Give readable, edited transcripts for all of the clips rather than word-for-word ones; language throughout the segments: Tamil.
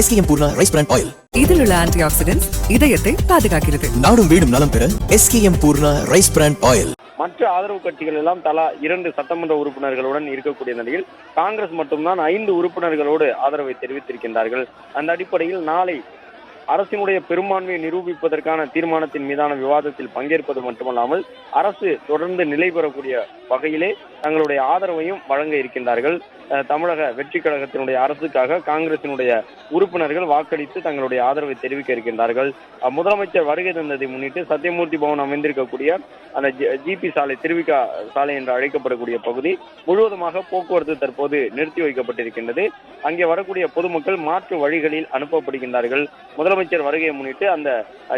SKM Poorna rice bran oil. இதில் உள்ள ஆன்டி ஆக்சிடென்ட்ஸ் இதயத்தை பாதுகாக்கிறது. நாடும் வீடும் நலம் பெற SKM Poorna rice bran oil. மற்ற ஆதரவு கட்சிகள் எல்லாம் தலா 2 சட்டமன்ற உறுப்பினர்களுடன் இருக்கக்கூடிய நிலையில் காங்கிரஸ் மட்டும்தான் 5 உறுப்பினர்களோடு ஆதரவை தெரிவித்திருக்கின்றார்கள். அந்த அடிப்படையில் நாளை அரசினுடைய பெரும்பான்மையை நிரூபிப்பதற்கான தீர்மானத்தின் மீதான விவாதத்தில் பங்கேற்பது மட்டுமல்லாமல் அரசு தொடர்ந்து நிலை பெறக்கூடிய வகையிலே தங்களுடைய ஆதரவையும் வழங்க இருக்கின்றார்கள். தமிழக வெற்றி கழகத்தினுடைய அரசுக்காக காங்கிரசினுடைய உறுப்பினர்கள் வாக்களித்து தங்களுடைய ஆதரவை தெரிவிக்க இருக்கின்றார்கள். முதலமைச்சர் வருகை தந்ததை முன்னிட்டு சத்தியமூர்த்தி பவன் அமைந்திருக்கக்கூடிய அந்த ஜிபி சாலை, திருவிகா சாலை என்று அழைக்கப்படக்கூடிய பகுதி முழுவதுமாக போக்குவரத்து தற்போது நிறுத்தி வைக்கப்பட்டிருக்கின்றது. அங்கே வரக்கூடிய பொதுமக்கள் மாற்று வழிகளில் அனுப்பப்படுகின்றார்கள். முதலமைச்சர் வருகையை முன்னிட்டு அந்த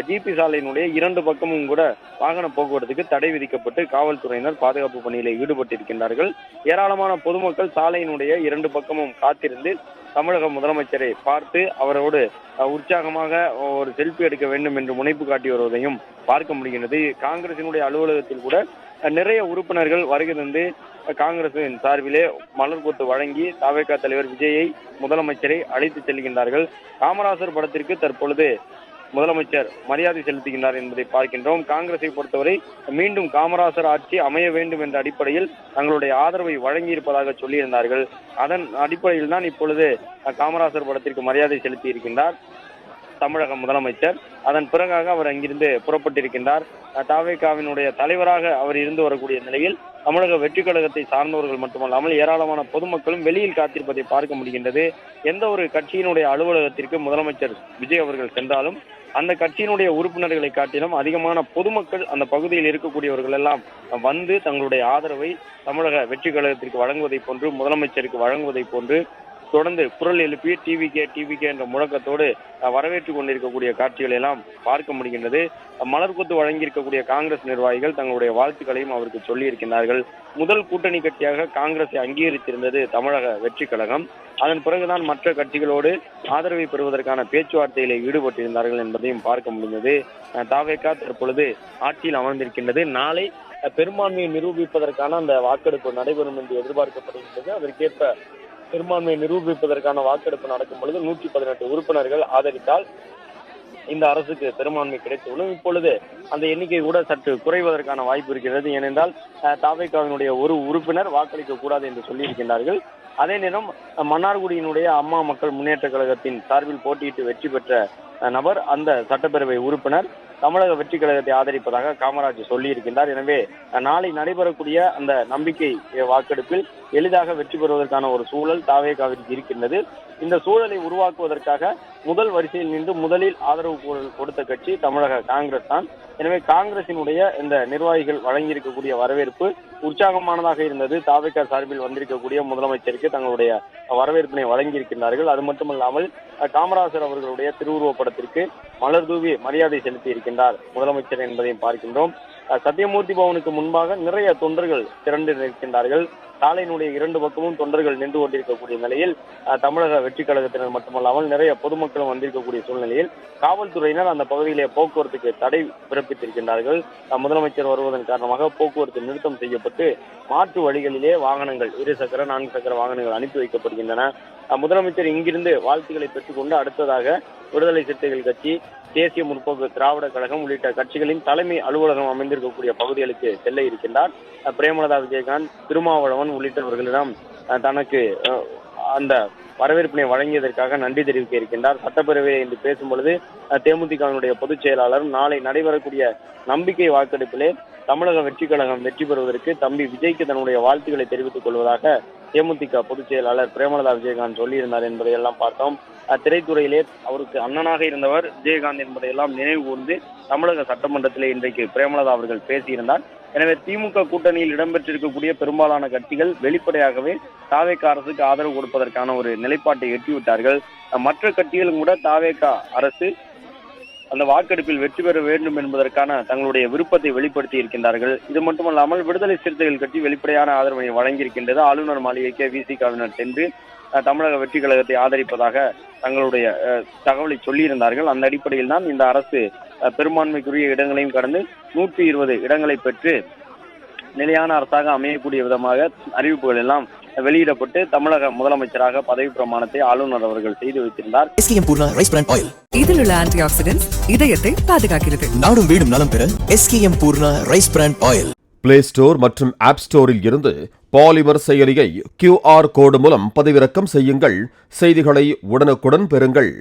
ஜிபி சாலையினுடைய 2 பக்கமும் கூட வாகன போக்குவரத்துக்கு தடை விதிக்கப்பட்டு காவல்துறையினர் பாதுகாப்பு பணியில் ஈடுபட்டிருக்கின்றார்கள். ஏராளமான பொதுமக்கள் சாலையினுடைய 2 பக்கமும் காத்திருந்து தமிழக முதலமைச்சரை பார்த்து அவரோடு உற்சாகமாக ஒரு செல்ஃபி எடுக்க வேண்டும் என்று முனைப்பு காட்டி வருவதையும் பார்க்க முடிகிறது. காங்கிரசினுடைய அலுவலகத்தில் கூட நிறைய உறுப்பினர்கள் வருகை தந்து காங்கிரசின் சார்பிலே மலர் கொத்து வழங்கி தவேகா தலைவர் விஜயை முதலமைச்சரை அழைத்து செல்கின்றார்கள். காமராசர் படத்திற்கு தற்பொழுது முதலமைச்சர் மரியாதை செலுத்துகின்றார் என்பதை பார்க்கின்றோம். காங்கிரஸை பொறுத்தவரை மீண்டும் காமராசர் ஆட்சி அமைய வேண்டும் என்ற அடிப்படையில் தங்களுடைய ஆதரவை வழங்கி இருப்பதாக சொல்லியிருந்தார்கள். அதன் அடிப்படையில் தான் இப்பொழுது காமராசர் படத்திற்கு மரியாதை செலுத்தி இருக்கின்றார் தமிழக முதலமைச்சர். அதன் பிறகாக அவர் அங்கிருந்து புறப்பட்டிருக்கின்றார். தவேகாவினுடைய தலைவராக அவர் இருந்து வரக்கூடிய நிலையில் தமிழக வெற்றி கழகத்தை சார்ந்தவர்கள் மட்டுமல்லாமல் ஏராளமான பொதுமக்களும் வெளியில் காத்திருப்பதை பார்க்க முடிகின்றது. எந்த ஒரு கட்சியினுடைய அலுவலகத்திற்கு முதலமைச்சர் விஜய் அவர்கள் சென்றாலும் அந்த கட்சியினுடைய உறுப்பினர்களை காட்டிலும் அதிகமான பொதுமக்கள் அந்த பகுதியில் இருக்கக்கூடியவர்கள் எல்லாம் வந்து தங்களுடைய ஆதரவை தமிழக வெற்றி கழகத்திற்கு வழங்குவதை போன்று, முதலமைச்சருக்கு வழங்குவதை போன்று தொடர்ந்து குரல் எழுப்பி டிவிகே என்ற முழக்கத்தோடு வரவேற்றுக் கொண்டிருக்கக்கூடிய காட்சிகளை எல்லாம் பார்க்க முடிகின்றது. மலர் கொத்து வழங்கியிருக்கக்கூடிய காங்கிரஸ் நிர்வாகிகள் தங்களுடைய வாழ்த்துக்களையும் அவருக்கு சொல்லி இருக்கின்றார்கள். முதல் கூட்டணி கட்சியாக காங்கிரஸை அங்கீகரித்திருந்தது தமிழக வெற்றி கழகம். அதன் பிறகுதான் மற்ற கட்சிகளோடு ஆதரவை பெறுவதற்கான பேச்சுவார்த்தையிலே ஈடுபட்டிருந்தார்கள் என்பதையும் பார்க்க முடிந்தது. தவேகா தற்பொழுது ஆட்சியில் அமர்ந்திருக்கின்றது. நாளை பெரும்பான்மையை நிரூபிப்பதற்கான அந்த வாக்கெடுப்பு நடைபெறும் என்று எதிர்பார்க்கப்படுகின்றது. அதற்கேற்ப பெரும்பான்மையை நிரூபிப்பதற்கான வாக்கெடுப்பு நடக்கும் பொழுது 118 உறுப்பினர்கள் ஆதரித்தால் இந்த அரசுக்கு பெரும்பான்மை கிடைத்துள்ளது. இப்பொழுது அந்த எண்ணிக்கை கூட சற்று குறைவதற்கான வாய்ப்பு இருக்கிறது. ஏனென்றால் தவேகாவினுடைய ஒரு உறுப்பினர் வாக்களிக்க கூடாது என்று சொல்லியிருக்கின்றார்கள். அதே நேரம் மன்னார்குடியினுடைய அம்மா மக்கள் முன்னேற்ற கழகத்தின் சார்பில் போட்டியிட்டு வெற்றி பெற்ற நபர் அந்த சட்டப்பேரவை உறுப்பினர் தமிழக வெற்றி கழகத்தை ஆதரிப்பதாக காமராஜ் சொல்லியிருக்கின்றார். எனவே நாளை நடைபெறக்கூடிய அந்த நம்பிக்கை வாக்கெடுப்பில் எளிதாக வெற்றி பெறுவதற்கான ஒரு சூழல் தவேகாவிற்கு இருக்கின்றது. இந்த சூழலை உருவாக்குவதற்காக முதல் வரிசையில் நின்று முதலில் ஆதரவு கொடுத்த கட்சி தமிழக காங்கிரஸ் தான். எனவே காங்கிரசினுடைய இந்த நிர்வாகிகள் வழங்கியிருக்கக்கூடிய வரவேற்பு உற்சாகமானதாக இருந்தது. தவேகா சார்பில் வந்திருக்கக்கூடிய முதலமைச்சருக்கு தங்களுடைய வரவேற்பினை வழங்கியிருக்கின்றார்கள். அது மட்டுமல்லாமல் காமராசர் அவர்களுடைய திருவுருவப் படத்திற்கு மலர் தூவி மரியாதை செலுத்தி இருக்கின்றார் முதலமைச்சர் என்பதையும் பார்க்கின்றோம். சத்தியமூர்த்தி பவனுக்கு முன்பாக நிறைய தொண்டர்கள் திரண்டு நிற்கின்றார்கள். சாலையினுடைய 2 பக்கமும் தொண்டர்கள் நின்று கொண்டிருக்கக்கூடிய நிலையில் தமிழக வெற்றி கழகத்தினர் மட்டுமல்லாமல் நிறைய பொதுமக்களும் வந்திருக்கக்கூடிய சூழ்நிலையில் காவல்துறையினர் அந்த பகுதியிலே போக்குவரத்துக்கு தடை பிறப்பித்திருக்கின்றார்கள். முதலமைச்சர் வருவதன் காரணமாக போக்குவரத்து நிறுத்தம் செய்யப்பட்டு மாற்று வழிகளிலே வாகனங்கள் 2 சக்கர 4 சக்கர வாகனங்கள் அனுப்பி வைக்கப்படுகின்றன. முதலமைச்சர் இங்கிருந்து வாழ்த்துக்களை பெற்றுக்கொண்டு அடுத்ததாக விடுதலை சிறுத்தைகள் கட்சி, தேசிய முற்போக்கு திராவிட கழகம் உள்ளிட்ட கட்சிகளின் தலைமை அலுவலகம் அமைந்திருக்கக்கூடிய பகுதிகளுக்கு செல்ல இருக்கின்றார். பிரேமலதா விஜயகாந்த், திருமாவளவன் உள்ளிட்டவர்களிடம் தனக்கு அந்த வரவேற்பினை வழங்கியதற்காக நன்றி தெரிவிக்க இருக்கின்றார். சட்டப்பேரவையில் இன்று பேசும் பொழுது தேமுதிகவினுடைய பொதுச் செயலாளரும் நாளை நடைபெறக்கூடிய நம்பிக்கை வாக்கெடுப்பிலே தமிழக வெற்றி கழகம் வெற்றி பெறுவதற்கு தம்பி விஜய்க்கு தன்னுடைய வாழ்த்துக்களை தெரிவித்துக் கொள்வதாக தேமுதிக பொதுச் செயலாளர் பிரேமலதா விஜயகாந்த் சொல்லியிருந்தார் என்பதையெல்லாம் பார்த்தோம். திரைத்துறையிலே அவருக்கு அண்ணனாக இருந்தவர் விஜயகாந்த் என்பதையெல்லாம் நினைவு கூர்ந்து தமிழக சட்டமன்றத்திலே இன்றைக்கு பிரேமலதா அவர்கள் பேசியிருந்தார். எனவே திமுக கூட்டணியில் இடம்பெற்றிருக்கக்கூடிய பெரும்பாலான கட்சிகள் வெளிப்படையாகவே தவேகா அரசுக்கு ஆதரவு கொடுப்பதற்கான ஒரு நிலைப்பாட்டை எட்டிவிட்டார்கள். மற்ற கட்சிகளும் கூட தவேகா அரசு அந்த வாக்கெடுப்பில் வெற்றி பெற வேண்டும் என்பதற்கான தங்களுடைய விருப்பத்தை வெளிப்படுத்தி இருக்கின்றார்கள். இது மட்டுமல்லாமல் விடுதலை சிறுத்தைகள் கட்சி வெளிப்படையான ஆதரவை வழங்கியிருக்கின்றது. ஆளுநர் மாளிகைக்கு விசிகாவினர் சென்று தமிழக வெற்றி கழகத்தை ஆதரிப்பதாக தங்களுடைய தகவலை சொல்லியிருந்தார்கள். அந்த அடிப்படையில் தான் இந்த அரசு பெரும்பான்மைக்குரிய இடங்களையும் கடந்து 120 இடங்களை பெற்று நிலையான அரசாக அமையக்கூடிய விதமாக அறிவிப்புகள் எல்லாம் வெளியிடப்பட்டு தமிழக முதலமைச்சராக பதவி பிரமாணத்தை ஆளுநர் அவர்கள் செய்து வைத்திருந்தார். SKM Poorna rice bran oil. இதில் உள்ள ஆன்டி ஆக்சிடென்ட்ஸ் இதயத்தை பாதுகாக்கிறது. நாடும் வீடும் நலம் பெற SKM Poorna rice bran oil. Play store மற்றும் ஆப் ஸ்டோரில் இருந்து பாலிமர் செயலியை QR கோடு மூலம் பதிவிறக்கம் செய்யுங்கள். செய்திகளை உடனுக்குடன் பெறுங்கள்.